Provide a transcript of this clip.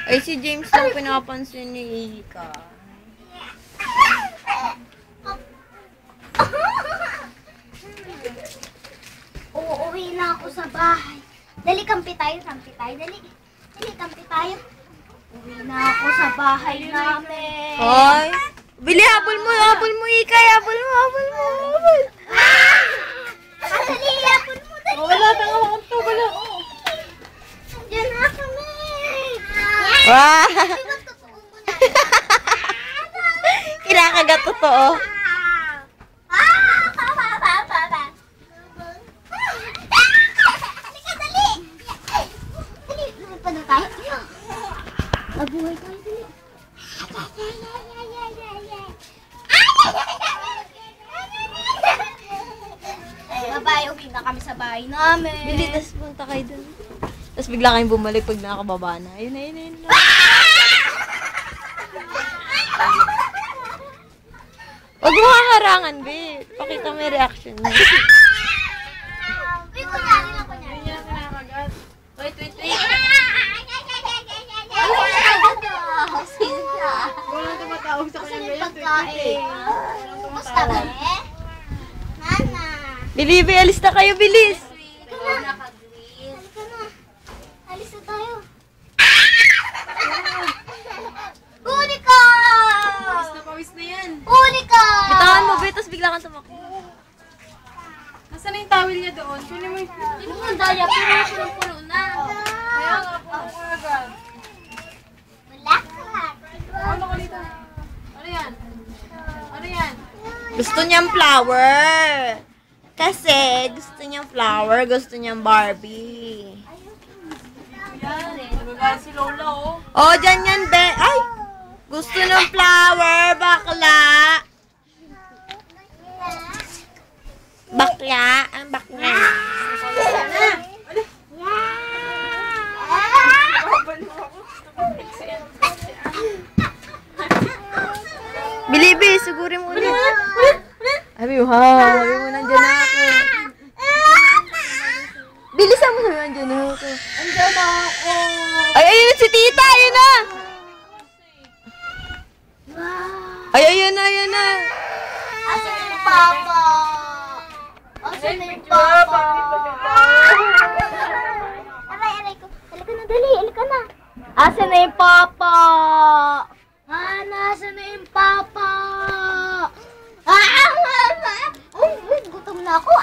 Ay, si James lang pinapansin ni Ika. Uuwi na ako sa bahay. Dali, kampi tayo, dali. Dali, kampi tayo. Uwi na ako sa bahay namin. Hoy! Bili, habol mo, Ika. Habol mo. Dali, yapon mo, dali. Wala, tanga akong to. Wala. Diyan na kami. Wow! Totoo mo na. Kinakagat totoo. Halika, dali. Dali, lumipad na tayo. Mabuhay tayo, dali. Bye-bye, uwi na kami sa bahay namin. Bili, tapos punta kayo dun. Tapos bigla kayong bumalik pag nakababa na. Ayun na. Huwag mo haharangan, babe. Pakita mo yung reaction niya. Uy, kunyari lang. Wait. Walang tumatawag sa kanya ngayon. Pagkain. Kumusta ba eh? Nana. Bilibi, alis na kayo, bilis. Halika na. Alis na tayo. Huli ka! Pawis na yan. Huli ka! Bitawan mo, babe, tapos bigla kang tumakbo. Nasaan na yung towel niya doon? Sino mo yung... Hindi mo daya, puno na. Kaya nga po ako agad. Wala. Ano ka dito? Ano yan? Gusto niyang flower. Kasi, gusto niyang flower, gusto niyang Barbie. Yan. Nagagalit si Lola, oh. Oh, dyan yan, be. Ay! Gusto ng flower, bakla. Ang bakla. Bilibi, sigurin mo ulit. Sabi mo, nandyan na ako. Bilisan mo, sabi mo, nandyan na ako. Andiyan na ako. Ay, ayun na si tita, ayun na. Ay, ayun na. Asan na yung papa? Asan na yung papa? Aray ko. Halika na, dali. Halika na. Asan na yung papa? Asan na yung papa? Gutom na ako.